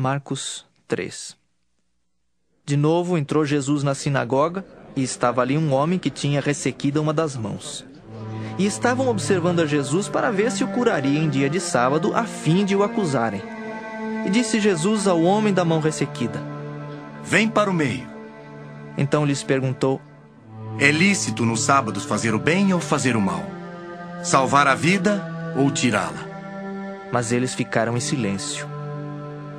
Marcos 3. De novo entrou Jesus na sinagoga, e estava ali um homem que tinha ressequida uma das mãos. E estavam observando a Jesus para ver se o curaria em dia de sábado, a fim de o acusarem. E disse Jesus ao homem da mão ressequida: Vem para o meio. Então lhes perguntou: É lícito nos sábados fazer o bem ou fazer o mal? Salvar a vida ou tirá-la? Mas eles ficaram em silêncio.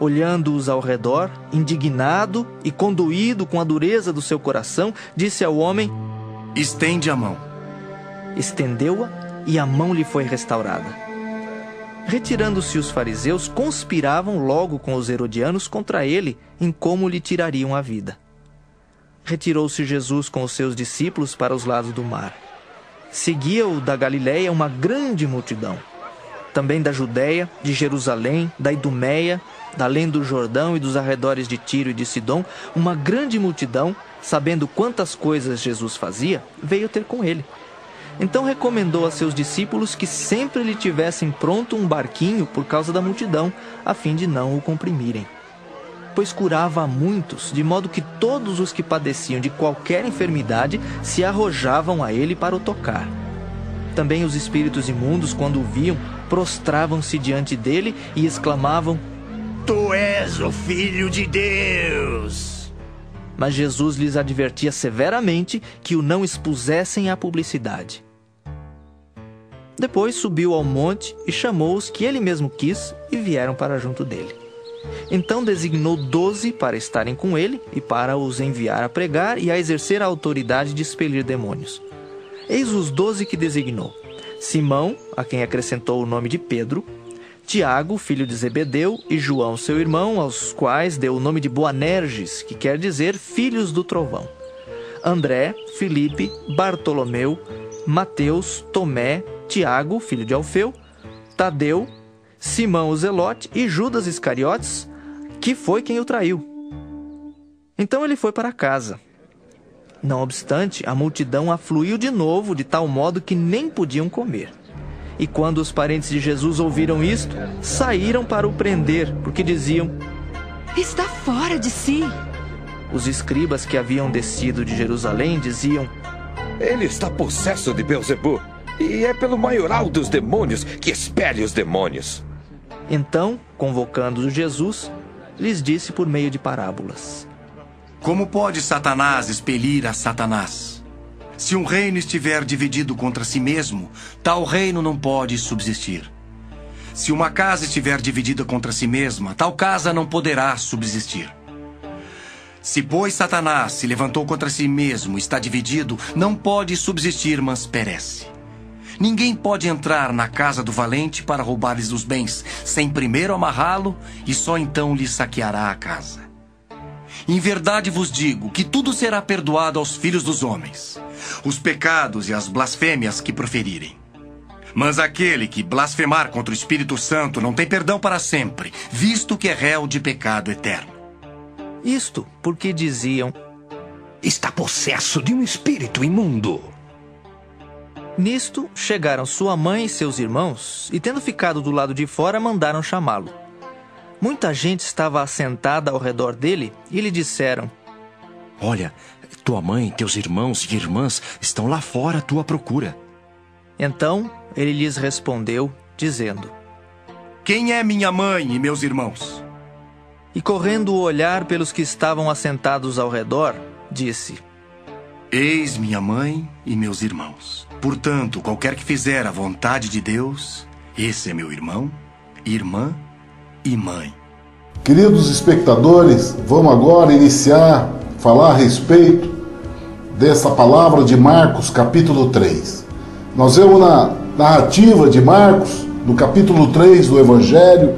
Olhando-os ao redor, indignado e condoído com a dureza do seu coração, disse ao homem: Estende a mão. Estendeu-a e a mão lhe foi restaurada. Retirando-se os fariseus, conspiravam logo com os herodianos contra ele em como lhe tirariam a vida. Retirou-se Jesus com os seus discípulos para os lados do mar. Seguia-o da Galiléia uma grande multidão. Também da Judéia, de Jerusalém, da Idumeia, da além do Jordão e dos arredores de Tiro e de Sidom, uma grande multidão, sabendo quantas coisas Jesus fazia, veio ter com ele. Então recomendou a seus discípulos que sempre lhe tivessem pronto um barquinho por causa da multidão, a fim de não o comprimirem. Pois curava a muitos, de modo que todos os que padeciam de qualquer enfermidade se arrojavam a ele para o tocar. Também os espíritos imundos, quando o viam, prostravam-se diante dele e exclamavam: Tu és o Filho de Deus! Mas Jesus lhes advertia severamente que o não expusessem à publicidade. Depois subiu ao monte e chamou os que ele mesmo quis e vieram para junto dele. Então designou 12 para estarem com ele e para os enviar a pregar e a exercer a autoridade de expelir demônios. Eis os 12 que designou: Simão, a quem acrescentou o nome de Pedro, Tiago, filho de Zebedeu, e João, seu irmão, aos quais deu o nome de Boanerges, que quer dizer filhos do trovão. André, Filipe, Bartolomeu, Mateus, Tomé, Tiago, filho de Alfeu, Tadeu, Simão o Zelote e Judas Iscariotes, que foi quem o traiu. Então ele foi para casa. Não obstante, a multidão afluiu de novo, de tal modo que nem podiam comer. E quando os parentes de Jesus ouviram isto, saíram para o prender, porque diziam: Está fora de si. Os escribas que haviam descido de Jerusalém diziam: Ele está possesso de Beelzebu, e é pelo maioral dos demônios que expele os demônios. Então, convocando Jesus, lhes disse por meio de parábolas: Como pode Satanás expelir a Satanás? Se um reino estiver dividido contra si mesmo, tal reino não pode subsistir. Se uma casa estiver dividida contra si mesma, tal casa não poderá subsistir. Se, pois, Satanás se levantou contra si mesmo, está dividido, não pode subsistir, mas perece. Ninguém pode entrar na casa do valente para roubar-lhes os bens, sem primeiro amarrá-lo, e só então lhe saqueará a casa. Em verdade vos digo que tudo será perdoado aos filhos dos homens, os pecados e as blasfêmias que proferirem. Mas aquele que blasfemar contra o Espírito Santo não tem perdão para sempre, visto que é réu de pecado eterno. Isto porque diziam: Está possesso de um espírito imundo. Nisto chegaram sua mãe e seus irmãos, e tendo ficado do lado de fora, mandaram chamá-lo. Muita gente estava assentada ao redor dele, e lhe disseram: Olha, tua mãe, teus irmãos e irmãs estão lá fora à tua procura. Então ele lhes respondeu, dizendo: Quem é minha mãe e meus irmãos? E correndo o olhar pelos que estavam assentados ao redor, disse: Eis minha mãe e meus irmãos. Portanto, qualquer que fizer a vontade de Deus, esse é meu irmão, irmã e mãe. Queridos espectadores, vamos agora iniciar, falar a respeito dessa palavra de Marcos, capítulo 3. Nós vemos na narrativa de Marcos, no capítulo 3 do Evangelho,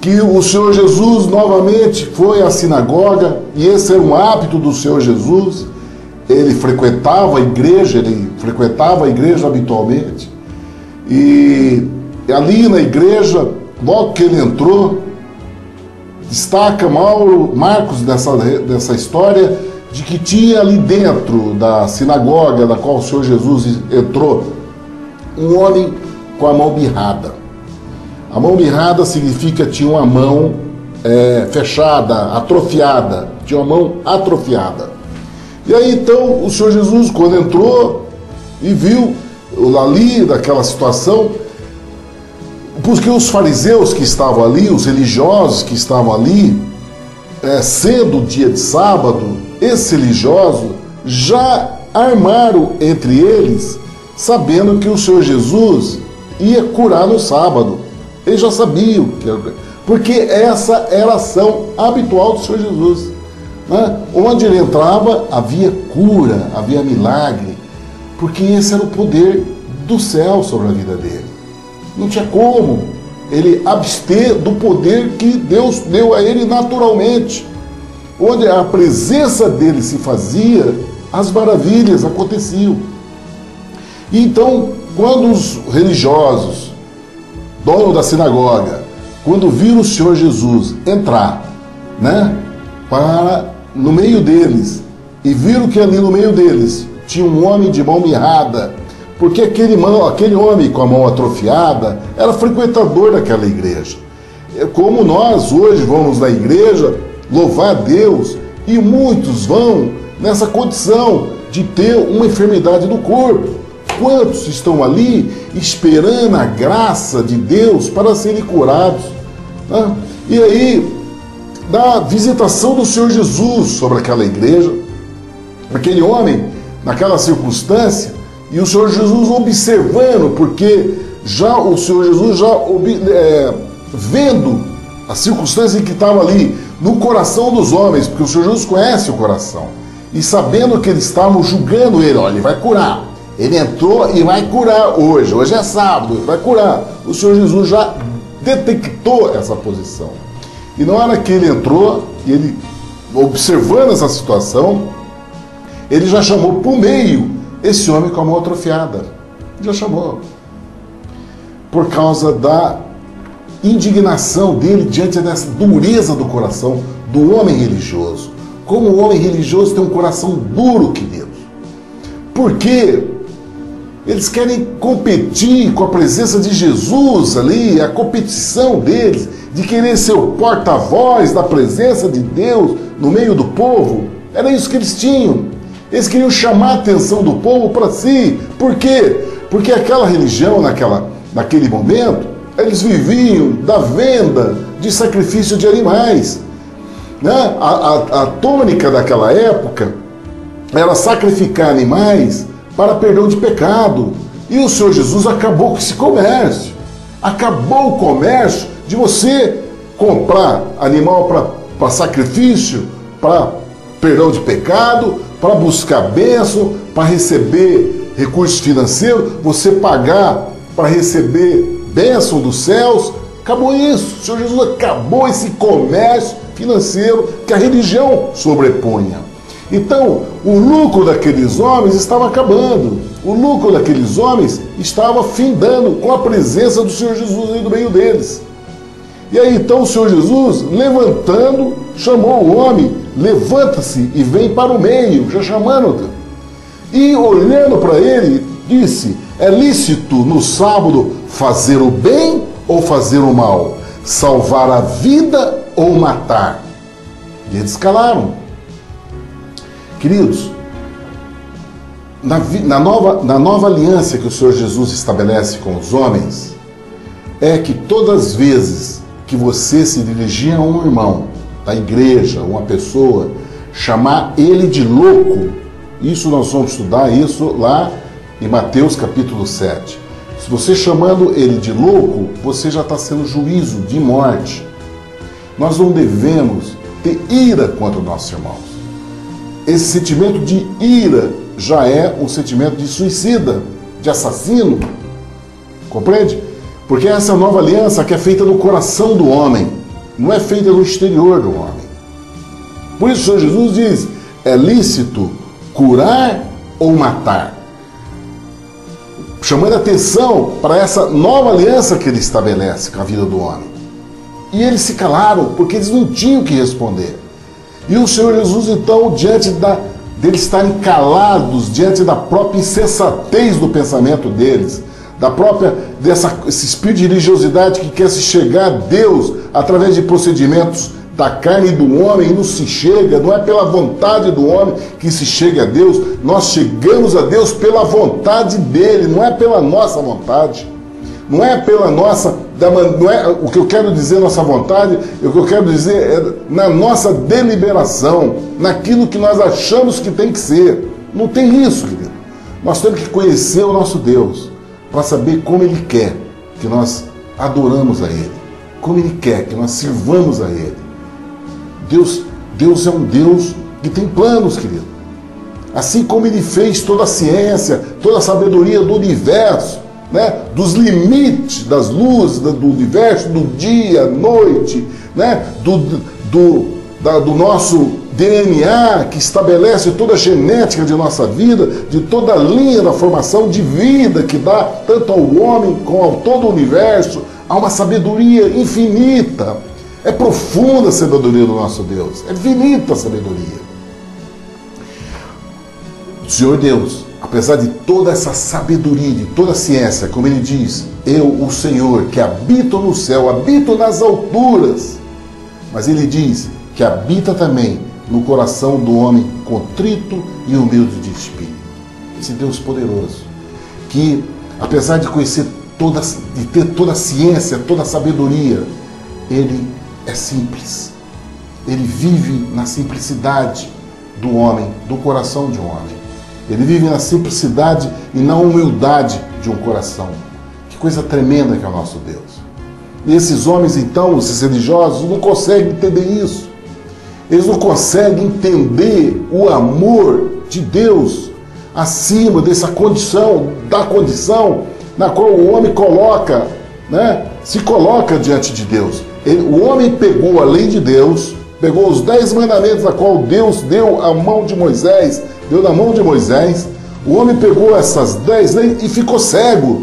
que o Senhor Jesus novamente foi à sinagoga, e esse era um hábito do Senhor Jesus. Ele frequentava a igreja habitualmente, e ali na igreja, logo que ele entrou, destaca Marcos dessa história, de que tinha ali dentro da sinagoga da qual o Senhor Jesus entrou, um homem com a mão mirrada. A mão mirrada significa que tinha uma mão fechada, atrofiada, tinha uma mão atrofiada. E aí então o Senhor Jesus, quando entrou e viu ali daquela situação, porque os fariseus que estavam ali, os religiosos que estavam ali, sendo dia de sábado, esses religiosos já armaram entre eles, sabendo que o Senhor Jesus ia curar no sábado. Eles já sabiam, porque essa era a ação habitual do Senhor Jesus, né? Onde ele entrava, havia cura, havia milagre, porque esse era o poder do céu sobre a vida dele. Não tinha como ele abster do poder que Deus deu a ele naturalmente. Onde a presença dele se fazia, as maravilhas aconteciam. E então, quando os religiosos, dono da sinagoga, quando viram o Senhor Jesus entrar, né, no meio deles, e viram que ali no meio deles tinha um homem de mão mirrada, porque aquele homem com a mão atrofiada era frequentador daquela igreja. Como nós hoje vamos na igreja louvar a Deus, e muitos vão nessa condição de ter uma enfermidade do corpo. Quantos estão ali esperando a graça de Deus para serem curados, né? E aí, da visitação do Senhor Jesus sobre aquela igreja, aquele homem, naquela circunstância, e o Senhor Jesus observando, porque já o Senhor Jesus vendo a circunstância que estava ali no coração dos homens, porque o Senhor Jesus conhece o coração, e sabendo que eles estavam julgando ele, olha, ele vai curar, ele entrou e vai curar hoje é sábado, ele vai curar. O Senhor Jesus já detectou essa posição, e na hora que ele entrou, e ele observando essa situação, ele já chamou para o meio esse homem com a mão atrofiada. Já chamou. Por causa da indignação dele diante dessa dureza do coração do homem religioso. Como o homem religioso tem um coração duro, queridos. Porque eles querem competir com a presença de Jesus ali, a competição deles, de querer ser o porta-voz da presença de Deus no meio do povo. Era isso que eles tinham. Eles queriam chamar a atenção do povo para si. Por quê? Porque aquela religião, naquele momento, eles viviam da venda de sacrifício de animais, né? A tônica daquela época era sacrificar animais para perdão de pecado. E o Senhor Jesus acabou com esse comércio. Acabou o comércio de você comprar animal para sacrifício, para perdão de pecado, para buscar bênção, para receber recursos financeiros, você pagar para receber bênção dos céus. Acabou isso. O Senhor Jesus acabou esse comércio financeiro que a religião sobrepunha. Então, o lucro daqueles homens estava acabando. O lucro daqueles homens estava findando com a presença do Senhor Jesus aí no meio deles. E aí então o Senhor Jesus, levantando, chamou o homem, levanta-se e vem para o meio, já chamando-te. E olhando para ele, disse, é lícito no sábado fazer o bem ou fazer o mal? Salvar a vida ou matar? E eles calaram. Queridos, na nova aliança que o Senhor Jesus estabelece com os homens, é que todas as vezes que você se dirigir a um irmão da igreja, uma pessoa, chamar ele de louco, isso nós vamos estudar isso lá em Mateus capítulo 7. Se você chamando ele de louco, você já está sendo juízo de morte. Nós não devemos ter ira contra nossos irmãos. Esse sentimento de ira já é um sentimento de suicida, de assassino. Compreende? Porque essa nova aliança que é feita no coração do homem, não é feita no exterior do homem. Por isso o Senhor Jesus diz, é lícito curar ou matar? Chamando atenção para essa nova aliança que ele estabelece com a vida do homem. E eles se calaram, porque eles não tinham o que responder. E o Senhor Jesus, então, diante deles estarem calados, diante da própria insensatez do pensamento deles, esse espírito de religiosidade que quer se chegar a Deus através de procedimentos da carne do homem não se chega, não é pela vontade do homem que se chega a Deus. Nós chegamos a Deus pela vontade dele, não é pela nossa vontade. Não é pela nossa, não é o que eu quero dizer nossa vontade, o que eu quero dizer é na nossa deliberação, naquilo que nós achamos que tem que ser. Não tem isso, querido. Nós temos que conhecer o nosso Deus para saber como Ele quer que nós adoramos a Ele, como Ele quer que nós sirvamos a Ele. Deus é um Deus que tem planos, querido. Assim como Ele fez toda a ciência, toda a sabedoria do universo, né, dos limites das luzes do universo, do dia, noite, né, do nosso DNA, que estabelece toda a genética de nossa vida, de toda a linha da formação de vida que dá tanto ao homem como ao todo o universo. Há uma sabedoria infinita. É profunda a sabedoria do nosso Deus, é infinita a sabedoria. O Senhor Deus, apesar de toda essa sabedoria, de toda a ciência, como Ele diz, eu, o Senhor, que habito no céu, habito nas alturas, mas Ele diz que habita também no coração do homem contrito e humilde de espírito. Esse Deus poderoso, que apesar de conhecer de ter toda a ciência, toda a sabedoria, Ele é simples. Ele vive na simplicidade do homem, do coração de um homem. Ele vive na simplicidade e na humildade de um coração. Que coisa tremenda que é o nosso Deus. E esses homens, então, esses religiosos, não conseguem entender isso. Eles não conseguem entender o amor de Deus acima dessa condição, da condição na qual o homem coloca, né, se coloca diante de Deus. O homem pegou a lei de Deus, pegou os 10 mandamentos a qual Deus deu à mão de Moisés, deu na mão de Moisés. O homem pegou essas 10 leis e ficou cego.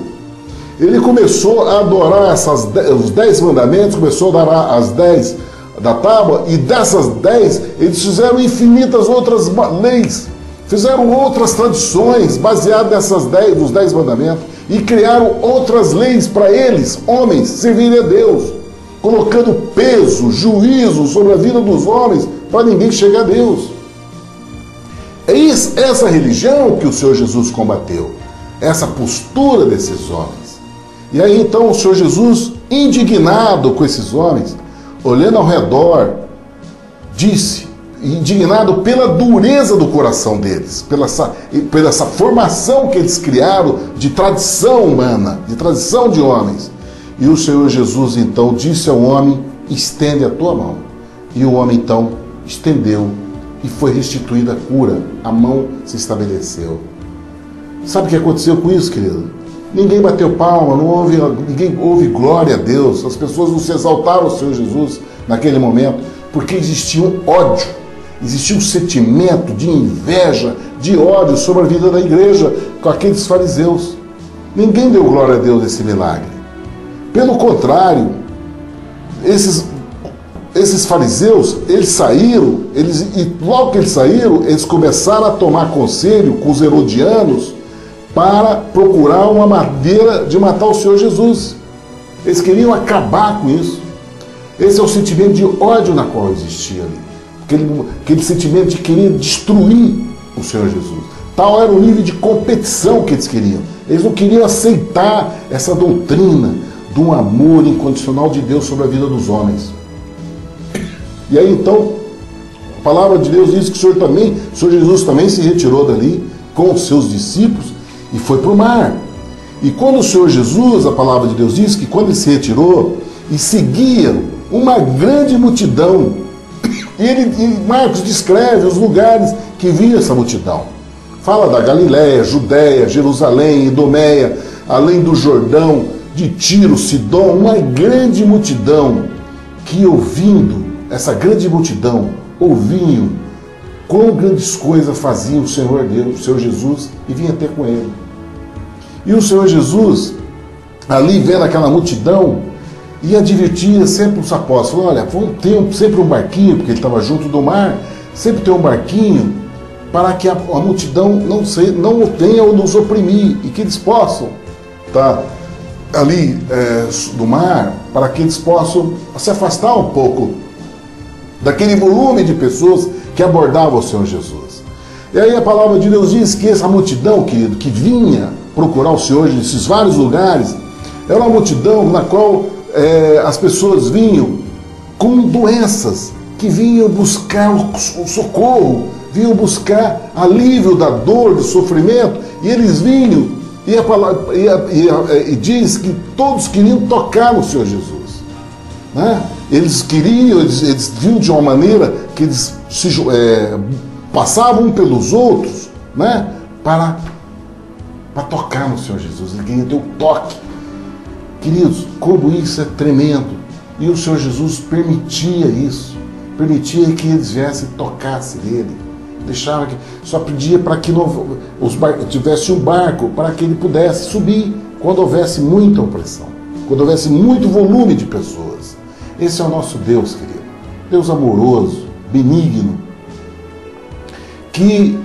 Ele começou a adorar os 10 mandamentos, começou a adorar as 10 da tábua, e dessas 10 eles fizeram infinitas outras leis, fizeram outras tradições baseadas nessas 10, nos 10 mandamentos, e criaram outras leis para eles, homens, servirem a Deus, colocando peso, juízo sobre a vida dos homens para ninguém chegar a Deus. É essa religião que o Senhor Jesus combateu, essa postura desses homens. E aí então o Senhor Jesus, indignado com esses homens, olhando ao redor, disse, indignado pela dureza do coração deles, pela essa formação que eles criaram de tradição humana, de tradição de homens. E o Senhor Jesus então disse ao homem, estende a tua mão. E o homem então estendeu e foi restituída a cura, a mão se estabeleceu. Sabe o que aconteceu com isso, querido? Ninguém bateu palma, ninguém houve glória a Deus, as pessoas não se exaltaram ao Senhor Jesus naquele momento, porque existia um ódio, existia um sentimento de inveja, de ódio sobre a vida da igreja com aqueles fariseus. Ninguém deu glória a Deus nesse milagre. Pelo contrário, esses fariseus, eles saíram, e logo que eles saíram, eles começaram a tomar conselho com os herodianos para procurar uma maneira de matar o Senhor Jesus. Eles queriam acabar com isso. Esse é o sentimento de ódio na qual existia ali. Aquele sentimento de querer destruir o Senhor Jesus. Tal era o nível de competição que eles queriam. Eles não queriam aceitar essa doutrina de um amor incondicional de Deus sobre a vida dos homens. E aí então, a palavra de Deus diz que o Senhor Jesus também se retirou dali com os seus discípulos e foi para o mar. E quando o Senhor Jesus, a palavra de Deus diz que quando ele se retirou e seguia uma grande multidão, e Marcos descreve os lugares que via essa multidão. Fala da Galiléia, Judéia, Jerusalém, Idumeia, além do Jordão, de Tiro, Sidom, uma grande multidão que essa grande multidão, ouviam quão grandes coisas fazia o Senhor Deus, o Senhor Jesus, e vinha até com ele. E o Senhor Jesus, ali vendo aquela multidão, e advertia sempre os apóstolos, olha, vamos ter sempre um barquinho, porque ele estava junto do mar, sempre ter um barquinho, para que a multidão não o tenha ou nos oprimir, e que eles possam estar ali do mar, para que eles possam se afastar um pouco daquele volume de pessoas que abordavam o Senhor Jesus. E aí a palavra de Deus diz que essa multidão, querido, que vinha procurar o Senhor nesses vários lugares, era uma multidão na qual as pessoas vinham com doenças, que vinham buscar o socorro, vinham buscar alívio da dor, do sofrimento, e eles vinham, e diz que todos queriam tocar no Senhor Jesus, né? Eles queriam, eles vinham de uma maneira que eles passavam um pelos outros, né? Para tocar no Senhor Jesus. Eles queriam ter o toque. Queridos, como isso é tremendo. E o Senhor Jesus permitia isso, permitia que eles viessem e tocassem nele, deixava que, só pedia para que tivesse um barco para que ele pudesse subir quando houvesse muita opressão, quando houvesse muito volume de pessoas. Esse é o nosso Deus, querido, Deus amoroso, benigno, que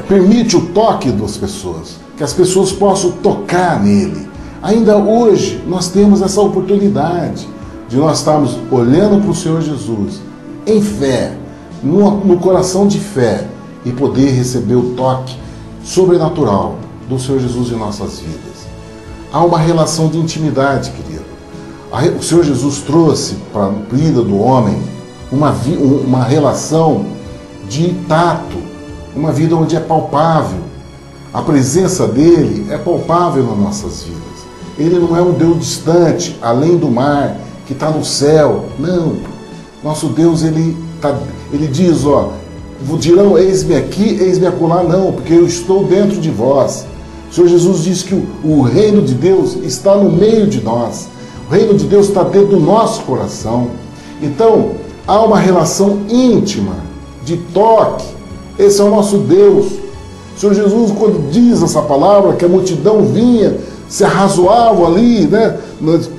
permite o toque das pessoas, que as pessoas possam tocar nele. Ainda hoje nós temos essa oportunidade de nós estarmos olhando para o Senhor Jesus em fé, no coração de fé, e poder receber o toque sobrenatural do Senhor Jesus em nossas vidas. Há uma relação de intimidade, querido. O Senhor Jesus trouxe para a vida do homem uma relação de tato, uma vida onde é palpável. A presença dele é palpável nas nossas vidas. Ele não é um Deus distante, além do mar, que está no céu. Não. Nosso Deus, ele diz, ó, dirão, eis-me aqui, eis-me acolá. Não, porque eu estou dentro de vós. O Senhor Jesus diz que o reino de Deus está no meio de nós. O reino de Deus está dentro do nosso coração. Então, há uma relação íntima, de toque. Esse é o nosso Deus. O Senhor Jesus, quando diz essa palavra, que a multidão vinha, se arrazoavam ali, né,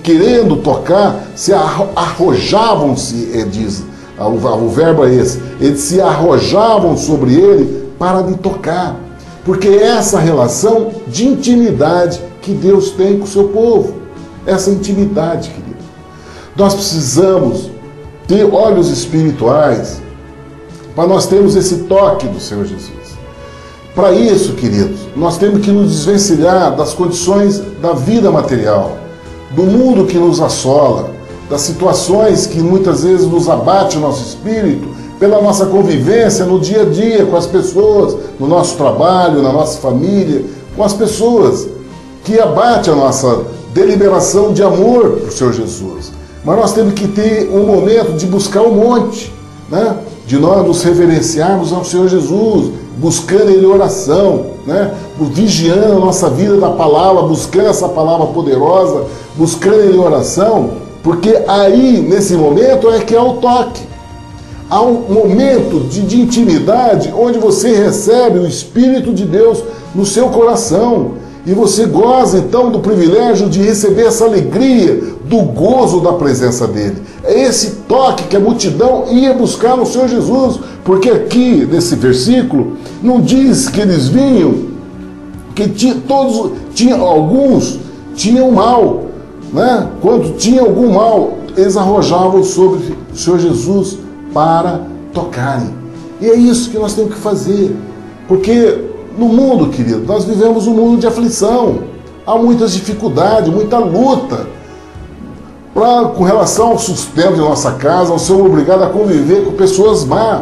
querendo tocar, se arrojavam-se, diz, o verbo é esse, eles se arrojavam sobre ele para lhe tocar, porque é essa relação de intimidade que Deus tem com o seu povo, essa intimidade, querido. Nós precisamos ter olhos espirituais para nós termos esse toque do Senhor Jesus. Para isso, queridos, nós temos que nos desvencilhar das condições da vida material, do mundo que nos assola, das situações que muitas vezes nos abate o nosso espírito, pela nossa convivência no dia a dia com as pessoas, no nosso trabalho, na nossa família, com as pessoas, que abate a nossa deliberação de amor para o Senhor Jesus. Mas nós temos que ter um momento de buscar o monte, né? De nós nos reverenciarmos ao Senhor Jesus, buscando Ele oração, né? Vigiando a nossa vida da palavra, buscando essa palavra poderosa, buscando Ele oração, porque aí, nesse momento, é que há o toque. Há um momento de intimidade onde você recebe o Espírito de Deus no seu coração. E você goza, então, do privilégio de receber essa alegria, do gozo da presença dele. É esse toque que a multidão ia buscar no Senhor Jesus. Porque aqui, nesse versículo, não diz que eles vinham, que alguns tinham mal, né? Quando tinha algum mal, eles arrojavam sobre o Senhor Jesus para tocarem. E é isso que nós temos que fazer. Porque no mundo, querido, nós vivemos um mundo de aflição. Há muitas dificuldades, muita luta. Com relação ao sustento de nossa casa, nós somos obrigados a conviver com pessoas más.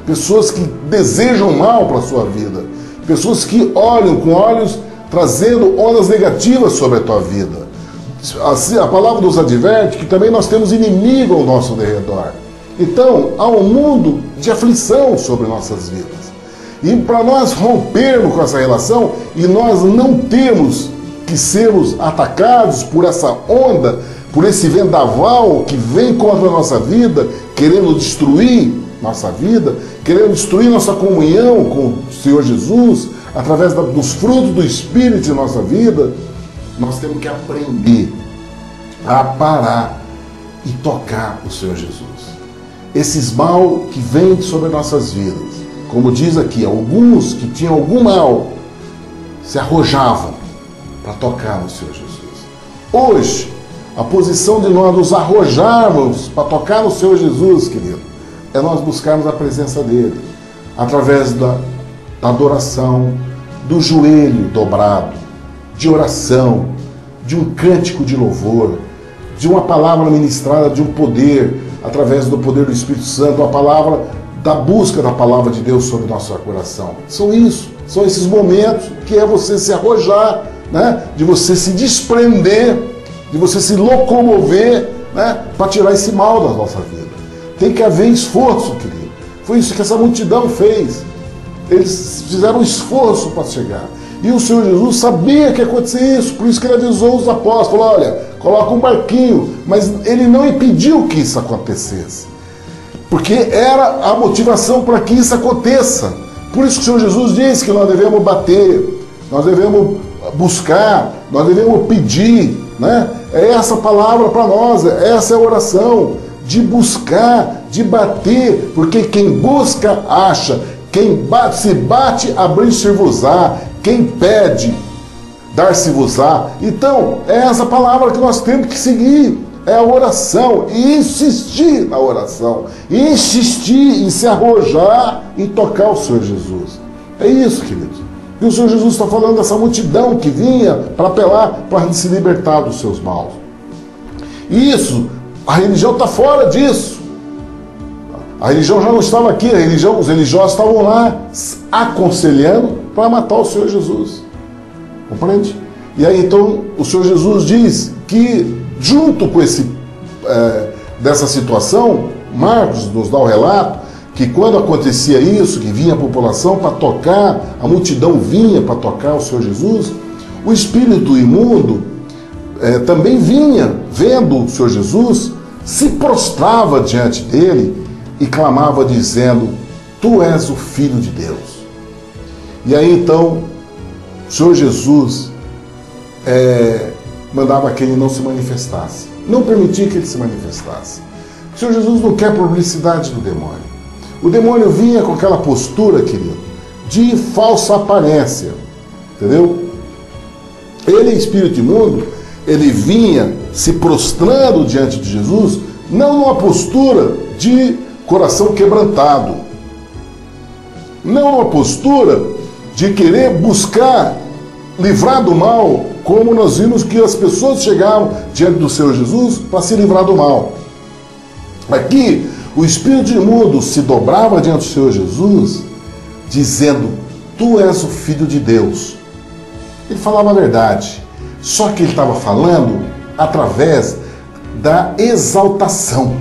Pessoas que desejam mal para a sua vida. Pessoas que olham com olhos trazendo ondas negativas sobre a tua vida. Assim, a palavra nos adverte que também nós temos inimigo ao nosso derredor. Então, há um mundo de aflição sobre nossas vidas. E para nós rompermos com essa relação e nós não temos que sermos atacados por essa onda, por esse vendaval que vem contra a nossa vida, querendo destruir nossa vida, querendo destruir nossa comunhão com o Senhor Jesus, através dos frutos do Espírito em nossa vida, nós temos que aprender a parar e tocar o Senhor Jesus. Esses mal que vêm sobre nossas vidas, como diz aqui, alguns que tinham algum mal se arrojavam para tocar no Senhor Jesus. Hoje, a posição de nós nos arrojarmos para tocar no Senhor Jesus, querido, é nós buscarmos a presença dele, através da adoração, do joelho dobrado, de oração, de um cântico de louvor, de uma palavra ministrada, de um poder, através do poder do Espírito Santo, a palavra da busca da palavra de Deus sobre o nosso coração. São esses momentos que é você se arrojar, né? De você se desprender, de você se locomover, né? Para tirar esse mal da nossa vida. Tem que haver esforço, querido. Foi isso que essa multidão fez. Eles fizeram um esforço para chegar. E o Senhor Jesus sabia que ia acontecer isso, por isso que ele avisou os apóstolos, falou, olha, coloca um barquinho, mas ele não impediu que isso acontecesse, porque era a motivação para que isso aconteça. Por isso que o Senhor Jesus diz que nós devemos bater, nós devemos buscar, nós devemos pedir, né? É essa palavra para nós, essa é a oração, de buscar, de bater, porque quem busca, acha, quem se bate, abrir-se-vos-á, quem pede, dar-se-vos-á. Então, é essa palavra que nós temos que seguir, é a oração, e insistir na oração, e insistir em se arrojar e tocar o Senhor Jesus. É isso, queridos. E o Senhor Jesus está falando dessa multidão que vinha para apelar, para se libertar dos seus maus. E isso, a religião está fora disso. A religião já não estava aqui, os religiosos estavam lá aconselhando para matar o Senhor Jesus. Compreende? E aí então o Senhor Jesus diz que junto com dessa situação, Marcos nos dá o relato que quando acontecia isso, que vinha a população para tocar, a multidão vinha para tocar o Senhor Jesus, o espírito imundo também vinha, vendo o Senhor Jesus, se prostrava diante dele e clamava dizendo, tu és o Filho de Deus. E aí então o Senhor Jesus mandava que ele não se manifestasse, não permitia que ele se manifestasse. O Senhor Jesus não quer publicidade do demônio. O demônio vinha com aquela postura, querido, de falsa aparência, entendeu? Ele, espírito imundo, ele vinha se prostrando diante de Jesus, não numa postura de coração quebrantado, não numa postura de querer buscar livrar do mal, como nós vimos que as pessoas chegavam diante do Senhor Jesus para se livrar do mal. Aqui, o espírito imundo se dobrava diante do Senhor Jesus, dizendo, tu és o Filho de Deus. Ele falava a verdade, só que ele estava falando através da exaltação,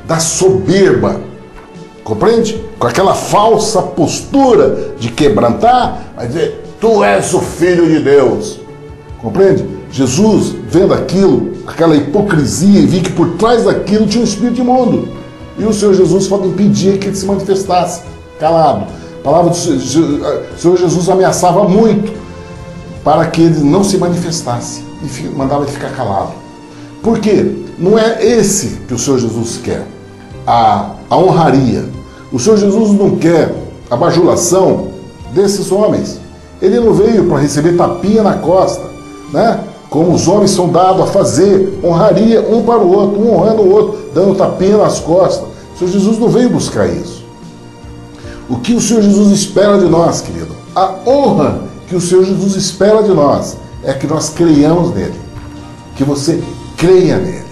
da soberba, compreende? Com aquela falsa postura de quebrantar, vai dizer, tu és o Filho de Deus, compreende? Jesus, vendo aquilo, aquela hipocrisia, e viu que por trás daquilo tinha um espírito imundo, e o Senhor Jesus impedia que ele se manifestasse, calado. A palavra do Senhor Jesus ameaçava muito para que ele não se manifestasse, e mandava ele ficar calado. Por quê? Não é esse que o Senhor Jesus quer, a honraria. O Senhor Jesus não quer a bajulação desses homens. Ele não veio para receber tapinha na costa, né? Como os homens são dados a fazer, honraria um para o outro, um honrando o outro, dando tapinha nas costas. O Senhor Jesus não veio buscar isso. O que o Senhor Jesus espera de nós, querido? A honra que o Senhor Jesus espera de nós é que nós creiamos nele, que você creia nele.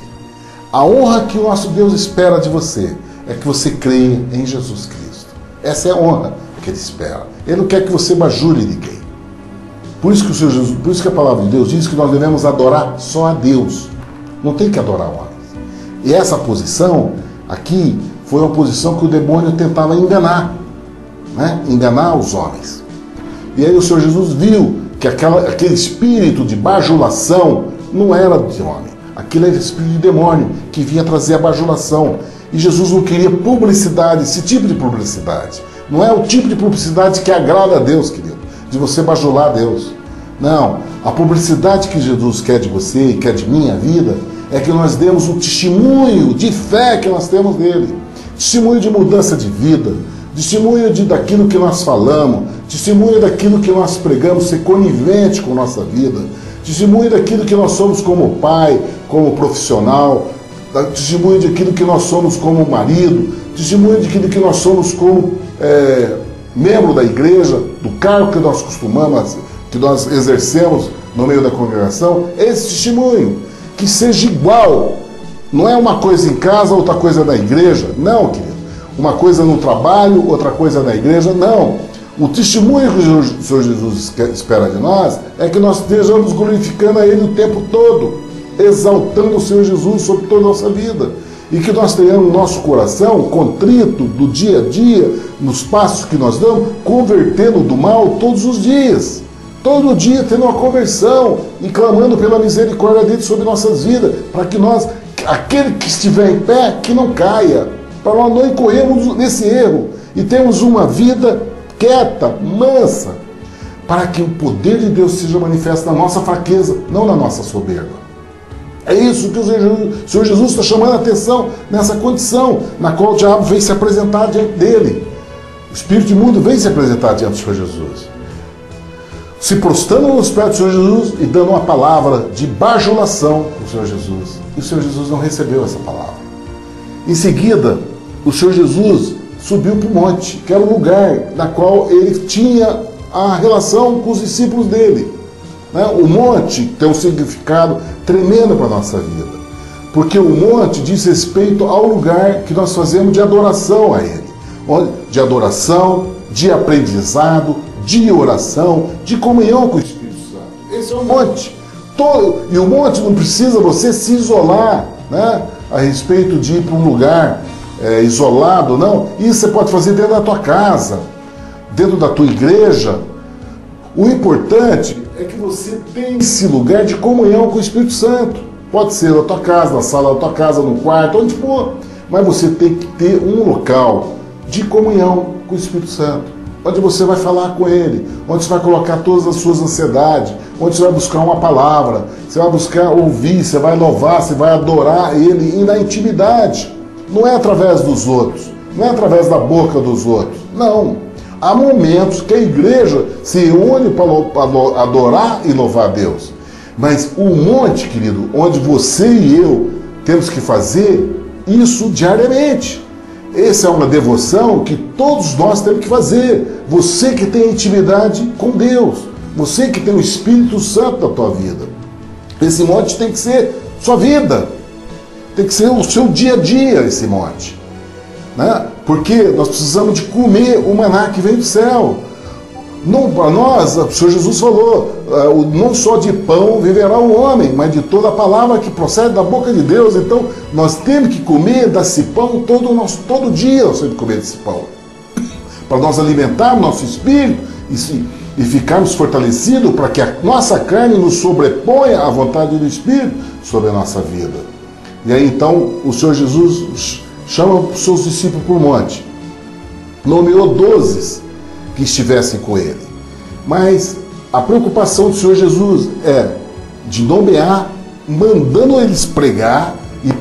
A honra que o nosso Deus espera de você é que você creia em Jesus Cristo. Essa é a honra que ele espera. Ele não quer que você bajule ninguém. Por isso que o Senhor Jesus, por isso que a palavra de Deus diz que nós devemos adorar só a Deus. Não tem que adorar homens. E essa posição aqui foi uma posição que o demônio tentava enganar, né? Enganar os homens. E aí o Senhor Jesus viu que aquele espírito de bajulação não era de homem. Aquilo era espírito de demônio que vinha trazer a bajulação. E Jesus não queria publicidade, esse tipo de publicidade. Não é o tipo de publicidade que agrada a Deus, querido, de você bajular a Deus. Não, a publicidade que Jesus quer de você e quer de minha vida é que nós demos um testemunho de fé que nós temos nele. Testemunho de mudança de vida, testemunho daquilo que nós falamos, testemunho daquilo que nós pregamos, ser conivente com nossa vida, testemunho daquilo que nós somos como pai, como profissional, testemunho daquilo que nós somos como marido, testemunho de que nós somos como membro da igreja, do cargo que nós costumamos, que nós exercemos no meio da congregação, esse testemunho, que seja igual. Não é uma coisa em casa, outra coisa na igreja. Não, querido. Uma coisa no trabalho, outra coisa na igreja. Não. O testemunho que o Senhor Jesus espera de nós é que nós estejamos glorificando a Ele o tempo todo, exaltando o Senhor Jesus sobre toda a nossa vida. E que nós tenhamos no nosso coração contrito do dia a dia, nos passos que nós damos, convertendo do mal todos os dias. Todo dia tendo uma conversão e clamando pela misericórdia dele sobre nossas vidas, para que nós, aquele que estiver em pé, que não caia, para nós não incorrermos nesse erro e termos uma vida quieta, mansa, para que o poder de Deus seja manifesto na nossa fraqueza, não na nossa soberba. É isso que o Senhor Jesus está chamando a atenção nessa condição na qual o diabo vem se apresentar diante dele. O espírito imundo vem se apresentar diante do Senhor Jesus, se prostrando nos pés do Senhor Jesus e dando uma palavra de bajulação para o Senhor Jesus. E o Senhor Jesus não recebeu essa palavra. Em seguida, o Senhor Jesus subiu para o monte, que era o lugar na qual ele tinha a relação com os discípulos dele. O monte tem um significado tremendo para a nossa vida, porque o monte diz respeito ao lugar que nós fazemos de adoração a Ele, de adoração, de aprendizado, de oração, de comunhão com o Espírito Santo. Esse é o monte. E o monte não precisa você se isolar, a respeito de ir para um lugar isolado, não. Isso você pode fazer dentro da tua casa, dentro da tua igreja. O importante é que você tenha esse lugar de comunhão com o Espírito Santo. Pode ser na tua casa, na sala da tua casa, no quarto, onde for. Mas você tem que ter um local de comunhão com o Espírito Santo, onde você vai falar com Ele, onde você vai colocar todas as suas ansiedades, onde você vai buscar uma palavra, você vai buscar ouvir, você vai louvar, você vai adorar Ele e na intimidade. Não é através dos outros, não é através da boca dos outros, não. Há momentos que a igreja se une para adorar e louvar a Deus. Mas o monte, querido, onde você e eu temos que fazer isso diariamente. Essa é uma devoção que todos nós temos que fazer. Você que tem intimidade com Deus, você que tem o Espírito Santo na tua vida. Esse monte tem que ser sua vida, tem que ser o seu dia a dia, esse monte. Porque nós precisamos de comer o maná que vem do céu. Para nós, o Senhor Jesus falou, não só de pão viverá o homem, mas de toda a palavra que procede da boca de Deus. Então, nós temos que comer desse pão todo dia, nós temos que comer desse pão. Para nós alimentarmos nosso espírito e ficarmos fortalecidos para que a nossa carne nos sobreponha à vontade do Espírito sobre a nossa vida. E aí, então, o Senhor Jesus chama os seus discípulos por monte, nomeou 12 que estivessem com ele. Mas a preocupação do Senhor Jesus é de nomear, mandando eles pregar, e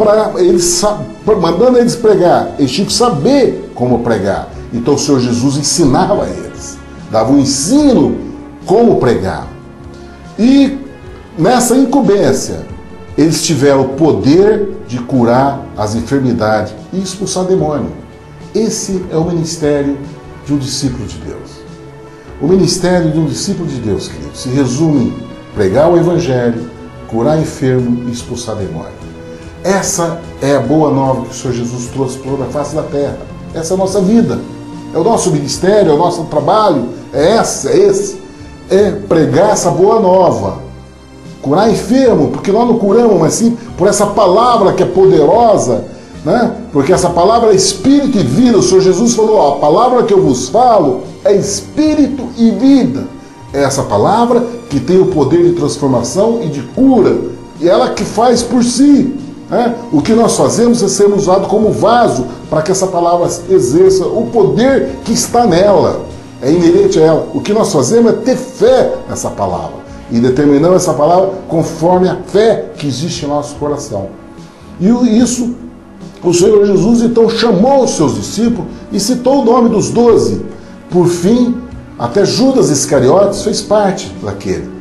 mandando eles pregar, eles tinham que saber como pregar. Então o Senhor Jesus ensinava a eles, dava um ensino como pregar. E nessa incumbência, eles tiveram o poder de curar as enfermidades e expulsar demônio. Esse é o ministério de um discípulo de Deus. O ministério de um discípulo de Deus, querido, se resume em pregar o Evangelho, curar enfermo e expulsar demônio. Essa é a boa nova que o Senhor Jesus trouxe para toda a face da terra. Essa é a nossa vida. É o nosso ministério, é o nosso trabalho. É esse. É pregar essa boa nova. Curar enfermo, porque nós não curamos, mas sim por essa palavra que é poderosa, Porque essa palavra é espírito e vida. O Senhor Jesus falou, a palavra que eu vos falo é espírito e vida. É essa palavra que tem o poder de transformação e de cura. E ela que faz por si. O que nós fazemos é ser usado como vaso para que essa palavra exerça o poder que está nela. É inerente a ela. O que nós fazemos é ter fé nessa palavra. E determinamos essa palavra conforme a fé que existe em nosso coração. E isso, o Senhor Jesus então chamou os seus discípulos e citou o nome dos 12. Por fim, até Judas Iscariotes fez parte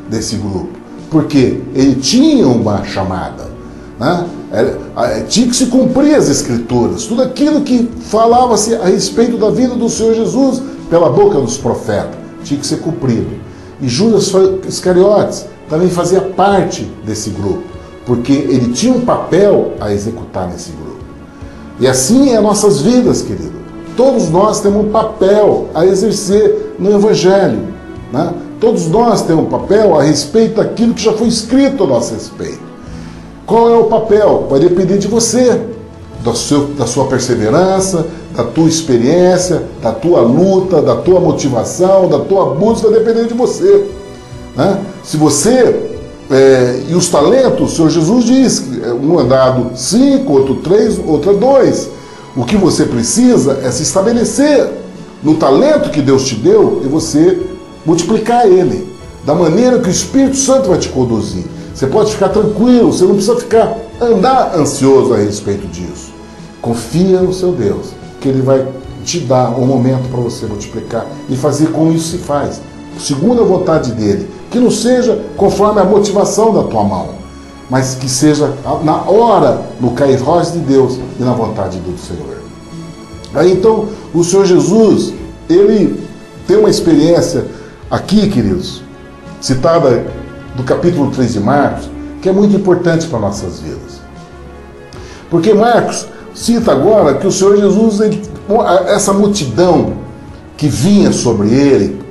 desse grupo. Porque ele tinha uma chamada. Tinha que se cumprir as Escrituras, tudo aquilo que falava-se a respeito da vida do Senhor Jesus pela boca dos profetas, tinha que ser cumprido. E Judas Iscariotes também fazia parte desse grupo, porque ele tinha um papel a executar nesse grupo. E assim é nossas vidas, querido. Todos nós temos um papel a exercer no Evangelho, né? Todos nós temos um papel a respeito daquilo que já foi escrito a nosso respeito. Qual é o papel? Vai depender de você, da sua perseverança, da tua experiência, da tua luta, da tua motivação, da tua busca, vai depender de você, né? Se você... e os talentos, o Senhor Jesus diz que um é dado 5, outro 3, outro 2. O que você precisa é se estabelecer no talento que Deus te deu e você multiplicar ele, da maneira que o Espírito Santo vai te conduzir. Você pode ficar tranquilo, você não precisa andar ansioso a respeito disso. Confia no seu Deus, que Ele vai te dar um momento para você multiplicar e fazer como isso se faz, segundo a vontade dEle. Que não seja conforme a motivação da tua mão, mas que seja na hora, no kairós de Deus e na vontade do Senhor. Aí então, o Senhor Jesus, Ele tem uma experiência aqui, queridos, citada do capítulo 3 de Marcos, que é muito importante para nossas vidas. Porque Marcos cita agora que o Senhor Jesus, essa multidão que vinha sobre Ele,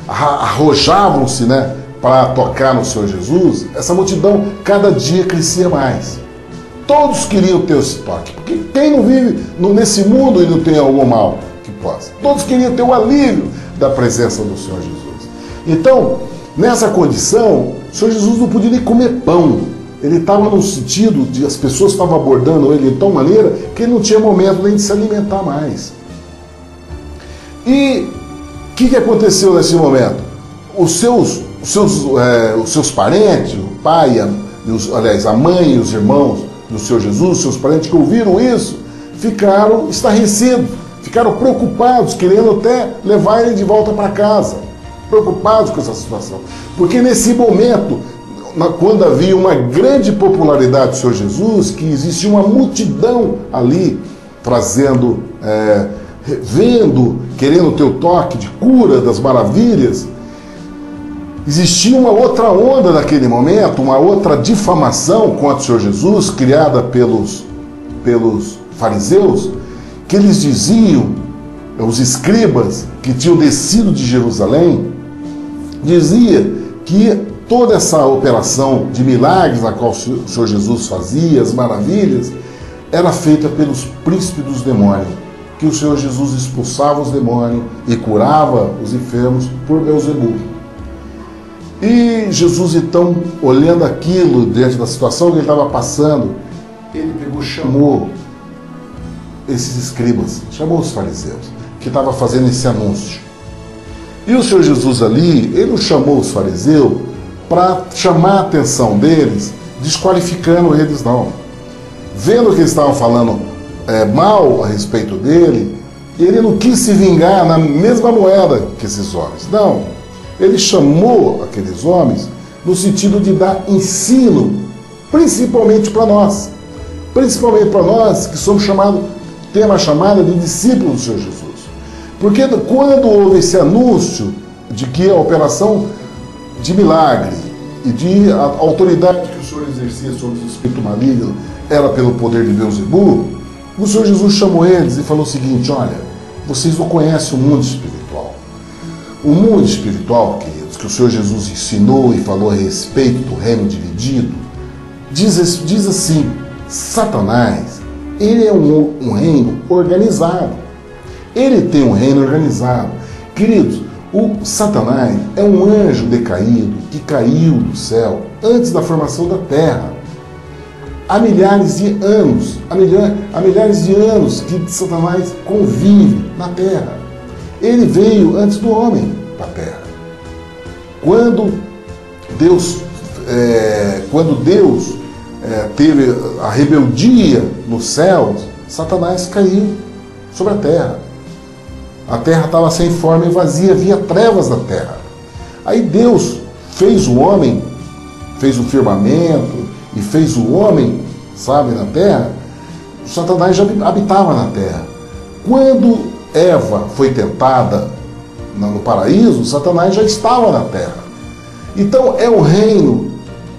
arrojavam-se, né, para tocar no Senhor Jesus, essa multidão cada dia crescia mais. Todos queriam ter esse toque, porque quem não vive nesse mundo e não tem algum mal que possa? Todos queriam ter o alívio da presença do Senhor Jesus. Então, nessa condição, o Senhor Jesus não podia nem comer pão. Ele estava no sentido de as pessoas estavam abordando ele de tal maneira que ele não tinha momento nem de se alimentar mais. E o que aconteceu nesse momento? Os seus parentes, o pai, a mãe e os irmãos do Senhor Jesus, seus parentes que ouviram isso, ficaram estarrecidos, ficaram preocupados, querendo até levar ele de volta para casa, preocupados com essa situação. Porque nesse momento, quando havia uma grande popularidade do Senhor Jesus, que existia uma multidão ali, trazendo, vendo, querendo ter o toque de cura, das maravilhas, existia uma outra onda naquele momento, uma outra difamação contra o Senhor Jesus, criada pelos fariseus, que eles diziam, os escribas que tinham descido de Jerusalém, dizia que toda essa operação de milagres a qual o Senhor Jesus fazia, as maravilhas, era feita pelos príncipes dos demônios, que o Senhor Jesus expulsava os demônios e curava os enfermos por Beelzebul. E Jesus, então, olhando aquilo diante da situação que ele estava passando, ele pegou, chamou esses escribas, chamou os fariseus, que estavam fazendo esse anúncio. E o Senhor Jesus ali, ele não chamou os fariseus para chamar a atenção deles, desqualificando eles, não. Vendo que eles estavam falando mal a respeito dele, ele não quis se vingar na mesma moeda que esses homens. Não. Ele chamou aqueles homens no sentido de dar ensino, principalmente para nós. Principalmente para nós que somos chamados, temos a chamada de discípulos do Senhor Jesus. Porque quando houve esse anúncio de que a operação de milagre e de autoridade que o Senhor exercia sobre os espíritos malignos era pelo poder de Beelzebul, o Senhor Jesus chamou eles e falou o seguinte: olha, vocês não conhecem o mundo espiritual. O mundo espiritual, queridos, que o Senhor Jesus ensinou e falou a respeito do reino dividido, diz assim: Satanás, ele é um reino organizado. Ele tem um reino organizado. Queridos, o Satanás é um anjo decaído que caiu do céu antes da formação da terra. Há milhares de anos, que Satanás convive na terra. Ele veio antes do homem para a terra. Quando Deus teve a rebeldia nos céus, Satanás caiu sobre a terra. A terra estava sem forma e vazia, havia trevas na terra. Aí Deus fez o homem, fez o firmamento e fez o homem, sabe, na terra, Satanás já habitava na terra. Quando Eva foi tentada no paraíso, Satanás já estava na terra. Então é um reino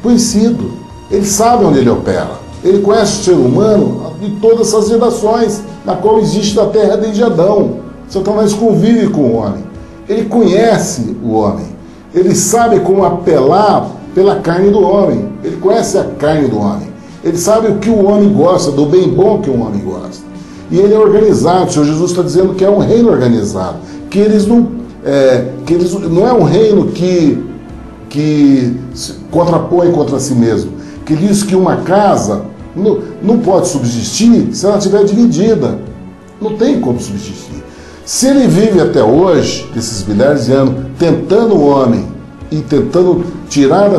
conhecido. Ele sabe onde ele opera. Ele conhece o ser humano de todas essas gerações, na qual existe na terra desde Adão. Satanás convive com o homem. Ele conhece o homem. Ele sabe como apelar pela carne do homem. Ele conhece a carne do homem. Ele sabe o que o homem gosta, do bem bom que o homem gosta. E ele é organizado. O Senhor Jesus está dizendo que é um reino organizado. Que eles não é um reino que se contrapõe contra si mesmo. Que diz que uma casa não pode subsistir se ela estiver dividida. Não tem como subsistir. Se ele vive até hoje, esses milhares de anos, tentando o homem e tentando tirar